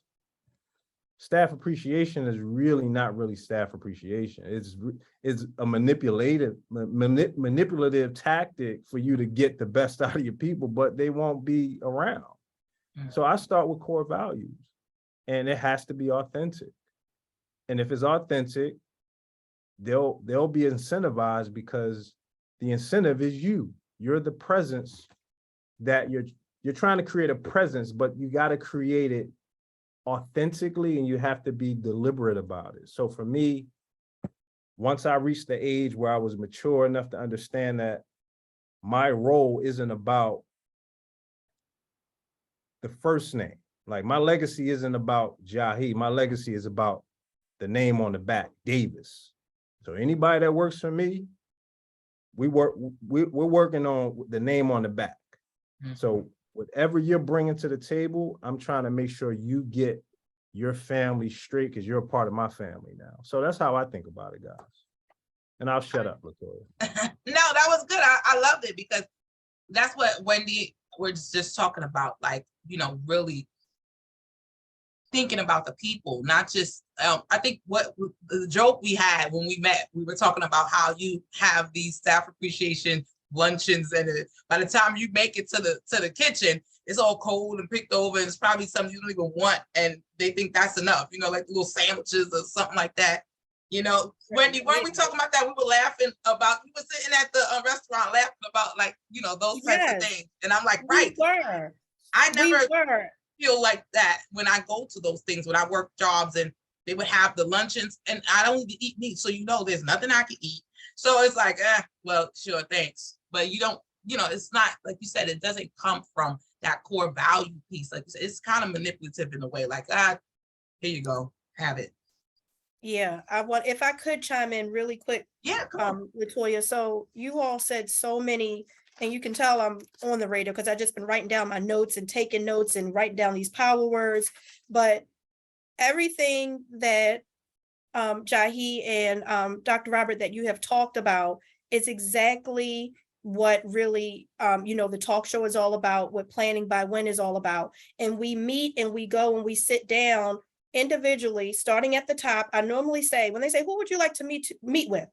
Speaker 6: staff appreciation is really not really staff appreciation. It's a manipulative tactic for you to get the best out of your people, but they won't be around. So I start with core values, and it has to be authentic. And if it's authentic, they'll be incentivized because the incentive is you. You're the presence that you're trying to create a presence, but you got to create it authentically, and you have to be deliberate about it. So for me, once I reached the age where I was mature enough to understand that my role isn't about the first name. Like, my legacy isn't about Jahi. My legacy is about the name on the back, Davis. So anybody that works for me, we're working on the name on the back. So whatever you're bringing to the table, I'm trying to make sure you get your family straight, because you're a part of my family now. So that's how I think about it, guys. And I'll shut up, LaToya.
Speaker 1: No, that was good. I loved it, because that's what Wendy was just talking about, like, really thinking about the people, not just, I think what the joke we had when we met, we were talking about how you have these staff appreciation luncheons, and by the time you make it to the kitchen, it's all cold and picked over, and it's probably something you don't even want, and they think that's enough, like little sandwiches or something like that. Wendy, weren't we talking about that? We were laughing about, we were sitting at the restaurant laughing about, like, those types of things. And I'm like, right. I never feel like that when I go to those things, when I work jobs and they would have the luncheons, and I don't even eat meat. So, there's nothing I can eat. So it's like, well, sure, thanks. But you don't, it's not, like you said, it doesn't come from that core value piece. Like you said, it's kind of manipulative in a way, like, here you go, have it.
Speaker 5: Yeah, if I could chime in really quick.
Speaker 1: Yeah, come on.
Speaker 5: LaToya, so you all said so many, and you can tell I'm on the radio because I've just been writing down my notes and taking notes and writing down these power words. But everything that Jahi and Dr. Robert, that you have talked about, is exactly what really, the talk show is all about, what Planning by When is all about. And we meet and we go and we sit down individually, starting at the top. I normally say, when they say, who would you like to meet with?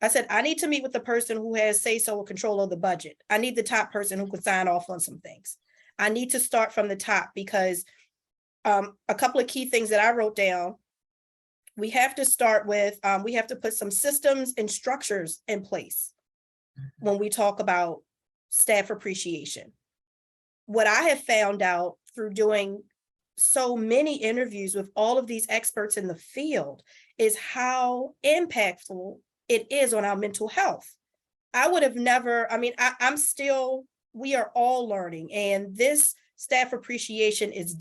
Speaker 5: I said, I need to meet with the person who has say-so or control of the budget. I need the top person who could sign off on some things. I need to start from the top, because a couple of key things that I wrote down, we have to start with, we have to put some systems and structures in place when we talk about staff appreciation. What I have found out through doing so many interviews with all of these experts in the field is how impactful it is on our mental health. I would have never, I'm still, we are all learning, and this staff appreciation is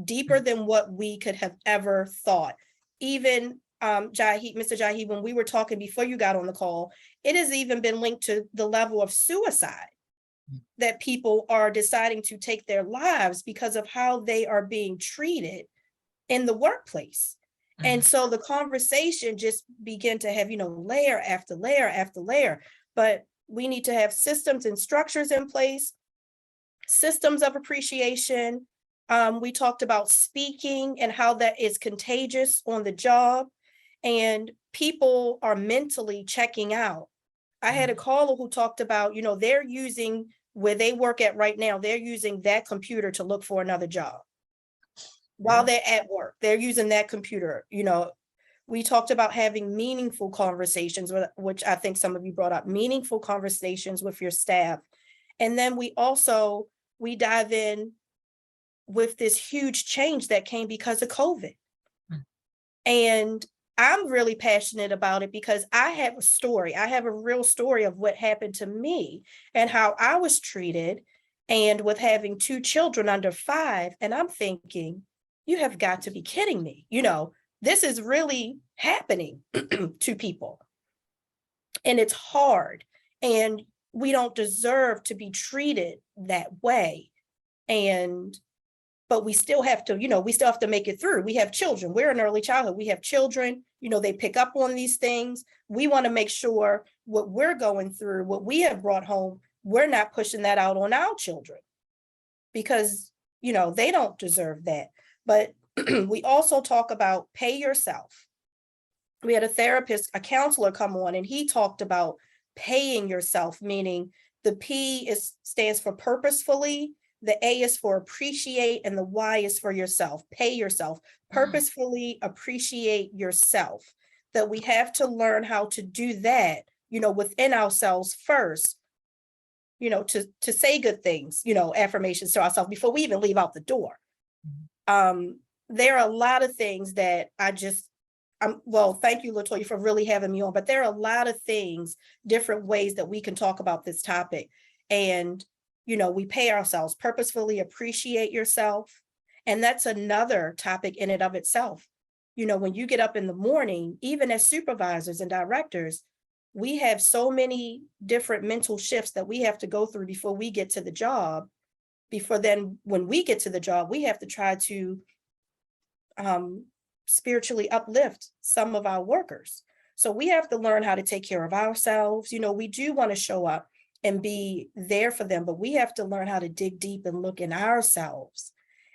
Speaker 5: deeper than what we could have ever thought. Even Mr. Jahi, when we were talking before you got on the call, it has even been linked to the level of suicide, that people are deciding to take their lives because of how they are being treated in the workplace. And so the conversation just began to have, layer after layer after layer. But we need to have systems and structures in place, systems of appreciation. We talked about speaking and how that is contagious on the job, and people are mentally checking out. I had a caller who talked about, they're using, where they work at right now, they're using that computer to look for another job. While they're at work, they're using that computer. We talked about having meaningful conversations, which I think some of you brought up, meaningful conversations with your staff. And then we dive in with this huge change that came because of COVID. And I'm really passionate about it because I have a story. I have a real story of what happened to me and how I was treated, and with having 2 children under 5. And I'm thinking, you have got to be kidding me. This is really happening to people. And it's hard. And we don't deserve to be treated that way. But we still have to, we still have to make it through. We have children. We're in early childhood. We have children, they pick up on these things. We want to make sure what we're going through, what we have brought home, we're not pushing that out on our children because, they don't deserve that. But we also talk about pay yourself. We had a therapist, a counselor come on, and he talked about paying yourself, meaning the P stands for purposefully, the A is for appreciate, and the Y is for yourself. Pay yourself, purposefully appreciate yourself. That we have to learn how to do that, within ourselves first, to say good things, affirmations to ourselves before we even leave out the door. There are a lot of things that thank you, LaToya, for really having me on, but there are a lot of things, different ways that we can talk about this topic. And, we pay ourselves, purposefully appreciate yourself. And that's another topic in and of itself. When you get up in the morning, even as supervisors and directors, we have so many different mental shifts that we have to go through before we get to the job. Before then, when we get to the job, we have to try to spiritually uplift some of our workers. So we have to learn how to take care of ourselves. We do want to show up and be there for them, but we have to learn how to dig deep and look in ourselves.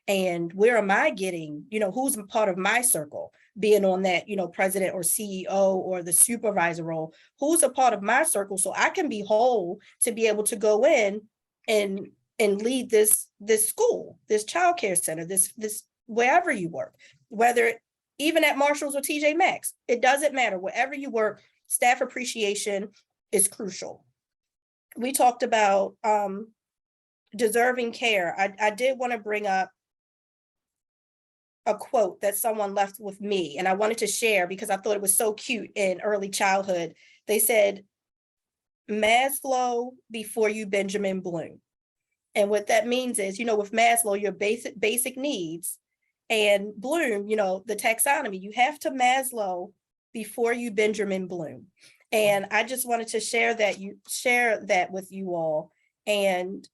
Speaker 5: And where am I getting, who's part of my circle, being on that, president or CEO or the supervisor role, who's a part of my circle so I can be whole to be able to go in and lead this school, this childcare center, this wherever you work, whether even at Marshall's or TJ Maxx, it doesn't matter. Wherever you work, staff appreciation is crucial. We talked about deserving care. I did want to bring up a quote that someone left with me, and I wanted to share because I thought it was so cute in early childhood. They said, Maslow before you Benjamin Bloom. And what that means is, with Maslow, your basic needs, and Bloom, the taxonomy, you have to Maslow before you Benjamin Bloom. And I just wanted to share that with you all. And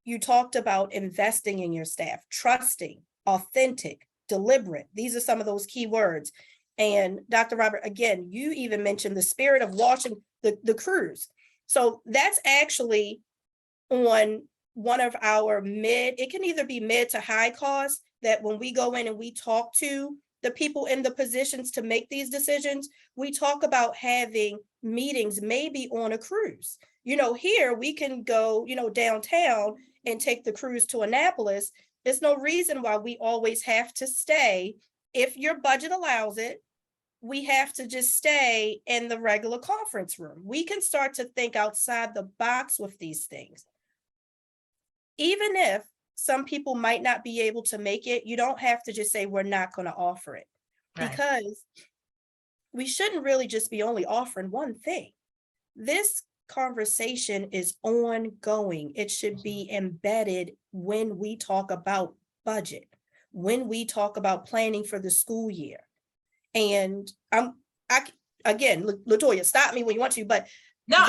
Speaker 5: you talked about investing in your staff, trusting, authentic, deliberate. These are some of those key words. And Dr. Robert, again, you even mentioned the spirit of washing the crews. So that's actually on one of our it can either be mid to high cost, that when we go in and we talk to the people in the positions to make these decisions, we talk about having meetings maybe on a cruise. Here we can go, downtown and take the cruise to Annapolis. There's no reason why we always have to stay. If your budget allows it, we have to just stay in the regular conference room. We can start to think outside the box with these things. Even if some people might not be able to make it, you don't have to just say, we're not going to offer it. Right. Because we shouldn't really just be only offering one thing. This conversation is ongoing. It should be embedded when we talk about budget, when we talk about planning for the school year. And again, LaToya, stop me when you want to, but no,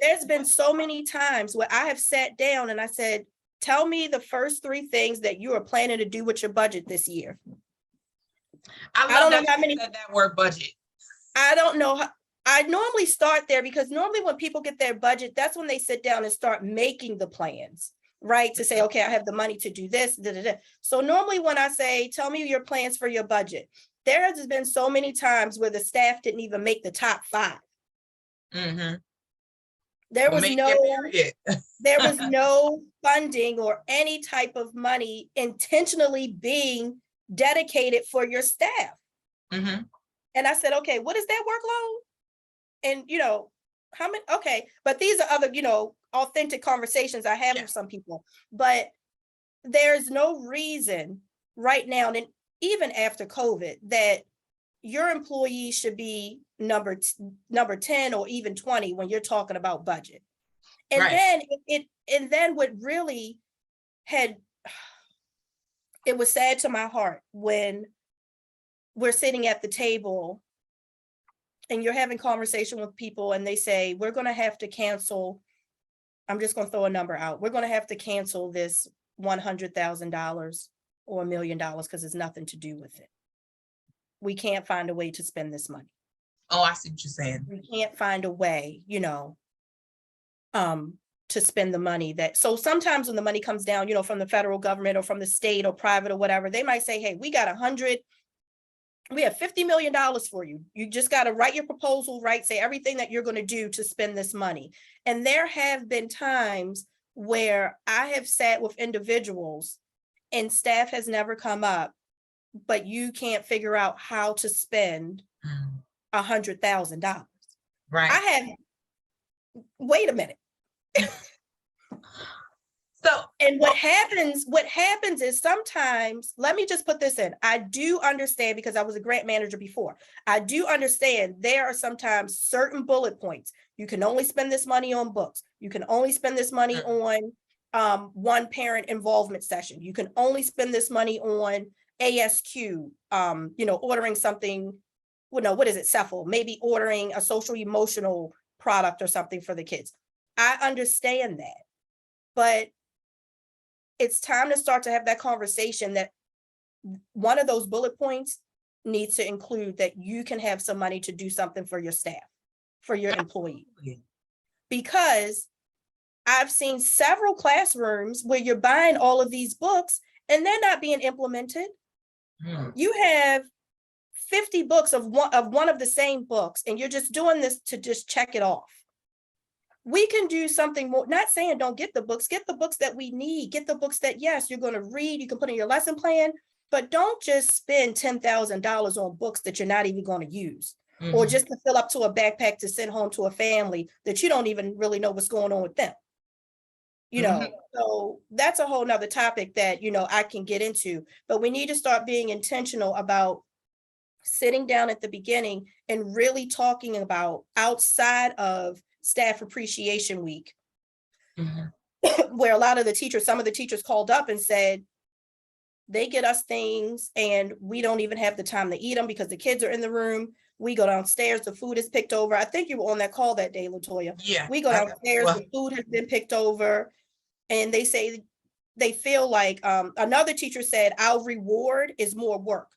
Speaker 5: there's been so many times where I have sat down and I said, tell me the first 3 things that you are planning to do with your budget this year.
Speaker 1: I don't know how many said that word budget.
Speaker 5: I don't know. I normally start there because normally when people get their budget, that's when they sit down and start making the plans, right? To say, okay, I have the money to do this. Da, da, da. So normally when I say, tell me your plans for your budget, there has been so many times where the staff didn't even make the top 5. Mm-hmm. There was no funding or any type of money intentionally being dedicated for your staff. Mm-hmm. And I said, okay, what is that workload? And, how many? Okay, but these are other, authentic conversations I have with some people. But there's no reason right now, and even after COVID, that your employees should be number 10 or even 20 when you're talking about budget. And right. then what really it was sad to my heart when we're sitting at the table and you're having conversation with people and they say, we're going to have to cancel I'm just gonna throw a number out. We're gonna have to cancel this $100,000 or $1 million because it's nothing to do with it. We can't find a way to spend this money.
Speaker 1: Oh, I see what you're saying.
Speaker 5: We can't find a way, to spend the money so sometimes when the money comes down, from the federal government or from the state or private or whatever, they might say, hey, we have $50 million for you. You just got to write your proposal, right? Say everything that you're going to do to spend this money. And there have been times where I have sat with individuals and staff has never come up, but you can't figure out how to spend $100,000.
Speaker 1: Right.
Speaker 5: Wait a minute. And what happens is sometimes, let me just put this in. I do understand, because I was a grant manager before. I do understand there are sometimes certain bullet points. You can only spend this money on books. You can only spend this money on one parent involvement session. You can only spend this money on ASQ, ordering something, what is it, Cephal, maybe ordering a social emotional product or something for the kids. I understand that, but it's time to start to have that conversation that one of those bullet points needs to include that you can have some money to do something for your staff, for your employees. Because I've seen several classrooms where you're buying all of these books and they're not being implemented. You have 50 books of one of the same books, and you're just doing this to just check it off. We can do something more, not saying don't get the books that we need, get the books that, yes, you're going to read, you can put in your lesson plan, but don't just spend $10,000 on books that you're not even going to use, or just to fill up to a backpack to send home to a family that you don't even really know what's going on with them. So that's a whole nother topic that, I can get into, but we need to start being intentional about sitting down at the beginning and really talking about outside of Staff Appreciation Week, where some of the teachers called up and said, they get us things and we don't even have the time to eat them because the kids are in the room. We go downstairs, the food is picked over. I think you were on that call that day, LaToya.
Speaker 1: Yeah.
Speaker 5: We go downstairs, the food has been picked over, and they say they feel like another teacher said, our reward is more work.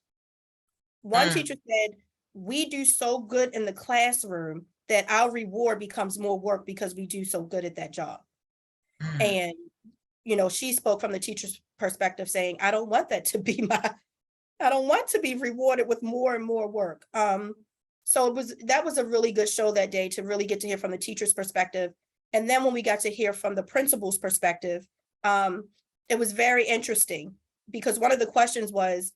Speaker 5: One teacher said, we do so good in the classroom that our reward becomes more work because we do so good at that job. And, she spoke from the teacher's perspective saying, I don't want that to be I don't want to be rewarded with more and more work. So that was a really good show that day to really get to hear from the teacher's perspective. And then when we got to hear from the principal's perspective, it was very interesting because one of the questions was,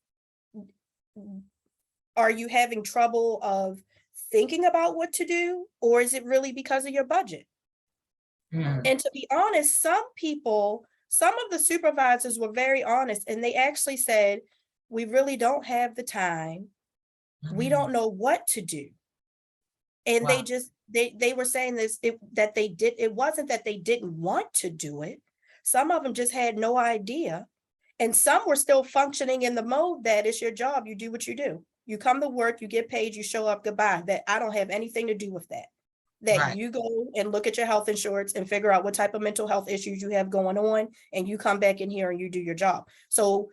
Speaker 5: are you having trouble of thinking about what to do, or is it really because of your budget? And to be honest, some of the supervisors were very honest, and they actually said, we really don't have the time. We don't know what to do. And they were saying it wasn't that they didn't want to do it. Some of them just had no idea. And some were still functioning in the mode that it's your job. You do what you do. You come to work, you get paid, you show up, goodbye. That I don't have anything to do with that. You go and look at your health insurance and figure out what type of mental health issues you have going on, and you come back in here and you do your job. So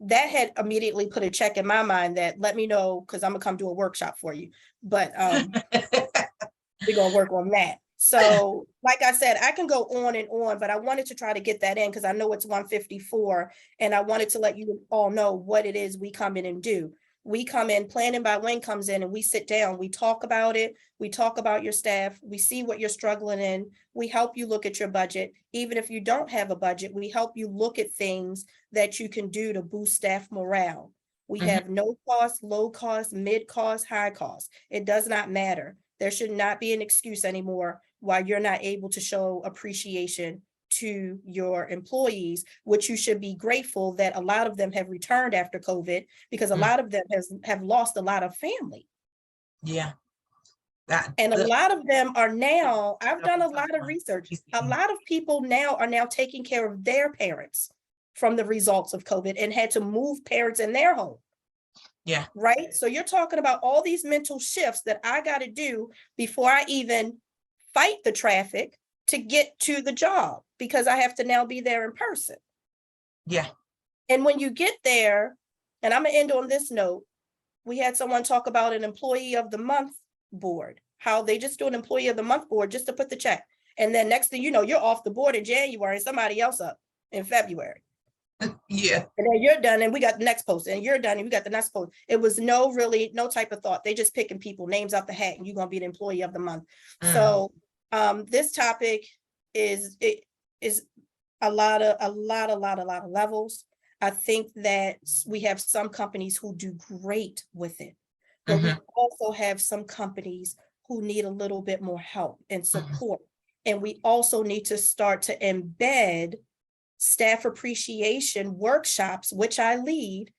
Speaker 5: that had immediately put a check in my mind that let me know, because I'm gonna come do a workshop for you. But we're gonna work on that. So like I said, I can go on and on, but I wanted to try to get that in because I know it's 1:54, and I wanted to let you all know what it is we come in and do. We come in, Planning by Wen comes in, and we sit down, we talk about it, we talk about your staff, we see what you're struggling in, we help you look at your budget. Even if you don't have a budget, we help you look at things that you can do to boost staff morale. We have no cost, low cost, mid cost, high cost. It does not matter. There should not be an excuse anymore why you're not able to show appreciation to your employees, which you should be grateful that a lot of them have returned after COVID, because a lot of them have lost a lot of family.
Speaker 1: Yeah.
Speaker 5: And a lot of them are now, I've done a lot of research. A lot of people now are taking care of their parents from the results of COVID and had to move parents in their home.
Speaker 1: Yeah.
Speaker 5: Right. So you're talking about all these mental shifts that I got to do before I even fight the traffic to get to the job because I have to now be there in person.
Speaker 1: Yeah.
Speaker 5: And when you get there, and I'm gonna end on this note, we had someone talk about an employee of the month board, how they just do an employee of the month board just to put the check. And then next thing you know, you're off the board in January and somebody else up in February.
Speaker 1: Yeah.
Speaker 5: And then you're done and we got the next post and you're done and we got the next post. It was no type of thought. They just picking people names out the hat and you're going to be the employee of the month. So this topic is a lot of levels. I think that we have some companies who do great with it, but we also have some companies who need a little bit more help and support. And we also need to start to embed staff appreciation workshops, which I lead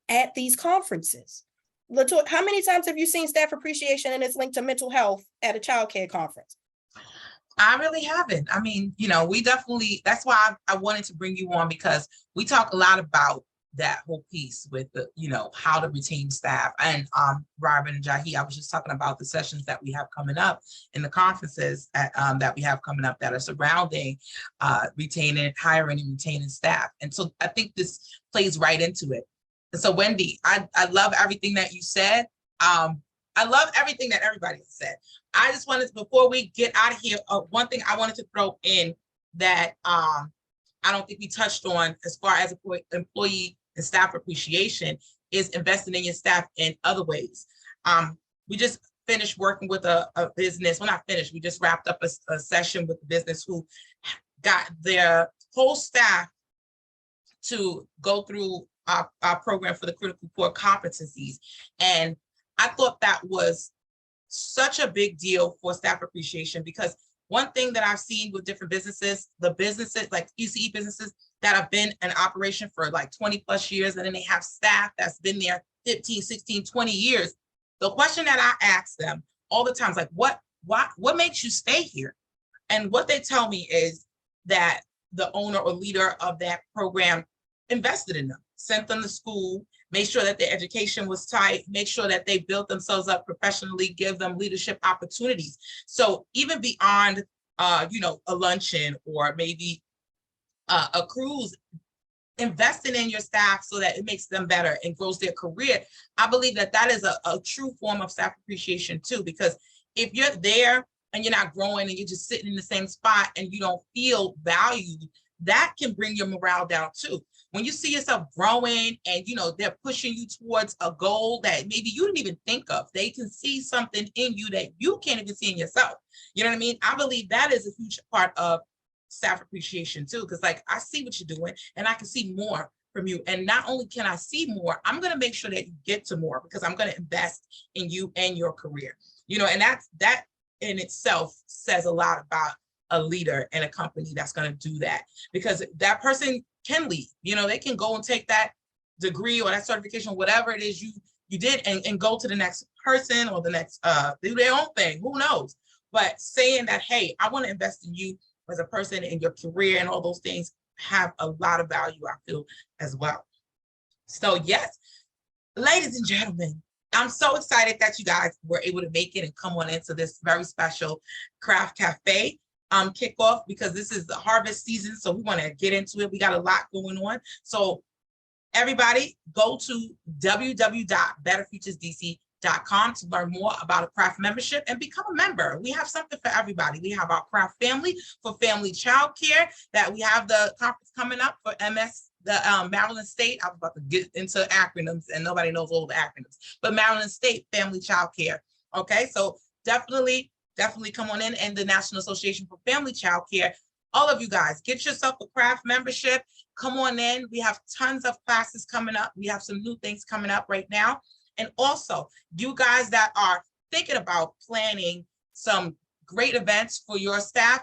Speaker 5: at these conferences. LaToya, how many times have you seen staff appreciation and it's linked to mental health at a childcare conference?
Speaker 1: I really haven't. I mean, we definitely, that's why I wanted to bring you on, because we talk a lot about that whole piece with the, how to retain staff. And Robin and Jahi, I was just talking about the sessions that we have coming up in the conferences that we have coming up that are surrounding hiring and retaining staff. And so I think this plays right into it. And so Wendy, I love everything that you said. I love everything that everybody has said. I just wanted to, before we get out of here, one thing I wanted to throw in that I don't think we touched on as far as employee and staff appreciation is investing in your staff in other ways. We just finished working with a business. Well, not finished, we just wrapped up a session with a business who got their whole staff to go through our program for the critical core competencies. And I thought that was such a big deal for staff appreciation, because one thing that I've seen with different businesses, the businesses like ECE businesses that have been in operation for like 20 plus years, and then they have staff that's been there 15, 16, 20 years. The question that I ask them all the time is like, what makes you stay here? And what they tell me is that the owner or leader of that program invested in them, sent them to school, made sure that their education was tight, make sure that they built themselves up professionally, give them leadership opportunities. So even beyond, a luncheon or maybe a cruise, investing in your staff so that it makes them better and grows their career. I believe that is a true form of staff appreciation too, because if you're there and you're not growing and you're just sitting in the same spot and you don't feel valued, that can bring your morale down too. When you see yourself growing and, they're pushing you towards a goal that maybe you didn't even think of, they can see something in you that you can't even see in yourself. You know what I mean? I believe that is a huge part of staff appreciation too, because like, I see what you're doing and I can see more from you. And not only can I see more, I'm going to make sure that you get to more because I'm going to invest in you and your career, and that in itself says a lot about a leader in a company that's going to do that, because that person can leave, they can go and take that degree or that certification, whatever it is you did and go to the next person or the next, do their own thing, who knows? But saying that, hey, I want to invest in you as a person in your career and all those things have a lot of value, I feel, as well. So yes, ladies and gentlemen, I'm so excited that you guys were able to make it and come on into this very special Craft Cafe kickoff, because this is the harvest season. So we want to get into it. We got a lot going on. So everybody go to www.betterfuturesdc.com to learn more about a craft membership and become a member. We have something for everybody. We have our craft family for family childcare, that we have the conference coming up for MS, the Maryland State. I was about to get into acronyms and nobody knows all the acronyms, but Maryland State Family Childcare. Okay, so definitely come on in, and the National Association for Family Childcare. All of you guys, get yourself a craft membership. Come on in. We have tons of classes coming up. We have some new things coming up right now. And also, you guys that are thinking about planning some great events for your staff,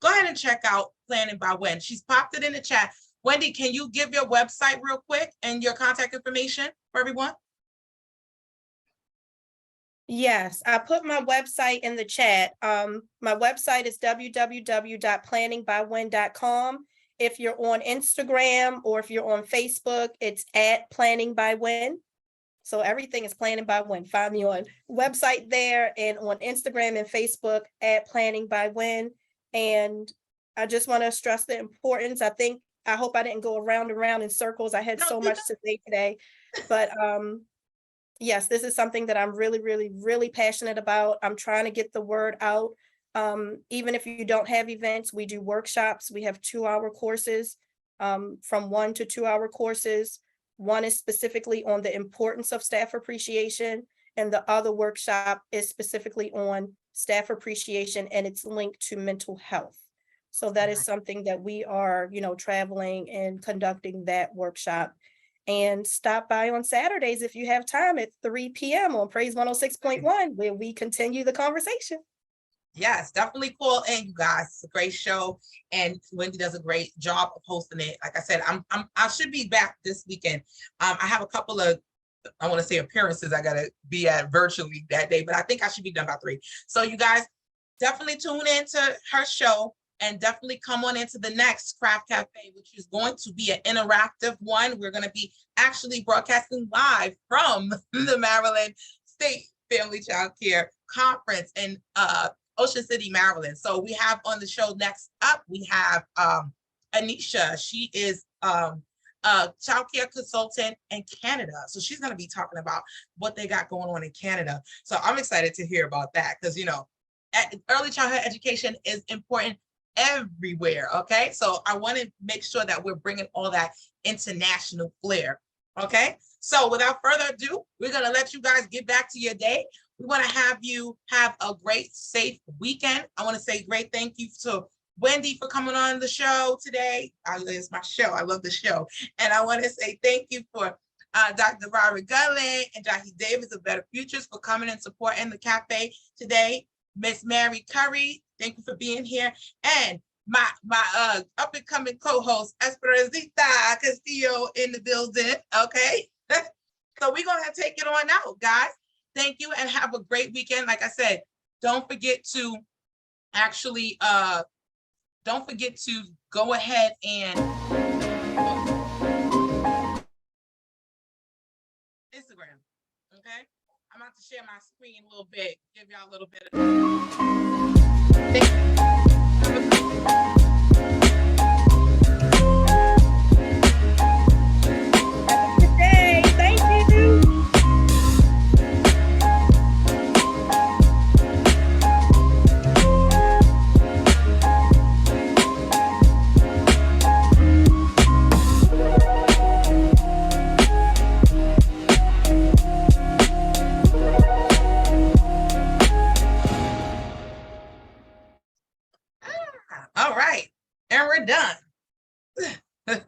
Speaker 1: go ahead and check out Planning by Wen. She's popped it in the chat. Wendy, can you give your website real quick and your contact information for everyone?
Speaker 5: Yes, I put my website in the chat. My website is www.planningbywen.com. If you're on Instagram or if you're on Facebook, it's @planningbywen. So everything is Planning by Wen. Find me on website there and on Instagram and Facebook @planningbywen. And I just want to stress the importance. I hope I didn't go around and around in circles. I had
Speaker 1: No,
Speaker 5: so
Speaker 1: you
Speaker 5: much to say today, but yes, this is something that I'm really, really, really passionate about. I'm trying to get the word out. Even if you don't have events, we do workshops. We have 2-hour courses, from 1 to 2-hour courses. One is specifically on the importance of staff appreciation, and the other workshop is specifically on staff appreciation, and it's linked to mental health. So that is something that we are, traveling and conducting that workshop. And stop by on Saturdays if you have time at 3 p.m. on Praise 106.1, where we continue the conversation.
Speaker 1: Yes, definitely call in, you guys. It's a great show, and Wendy does a great job of hosting it. Like I said, I should be back this weekend. I have a couple of, I want to say, appearances I gotta be at virtually that day, but I think I should be done by 3. So you guys definitely tune into her show, and definitely come on into the next Craft Cafe, which is going to be an interactive one. We're going to be actually broadcasting live from the Maryland State Family Child Care Conference in Ocean City, Maryland. So we have on the show next up, we have Anisha. She is a child care consultant in Canada. So she's going to be talking about what they got going on in Canada. So I'm excited to hear about that, because, early childhood education is important everywhere. Okay, so I want to make sure that we're bringing all that international flair. Okay, so without further ado, we're going to let you guys get back to your day. We want to have you have a great, safe weekend. I want to say great thank you to Wendy for coming on the show today. It's my show. I love the show. And I want to say thank you for Dr. Robert Gundling and Jackie Davis of Better Futures for coming and supporting the cafe today. Miss Mary Curry, thank you for being here. And my up and coming co-host, Esperancita Castillo, in the building. Okay. So we're going to take it on out, guys. Thank you and have a great weekend. Like I said, don't forget to actually, go ahead and Instagram. Okay. I'm about to share my screen a little bit, give y'all a little bit of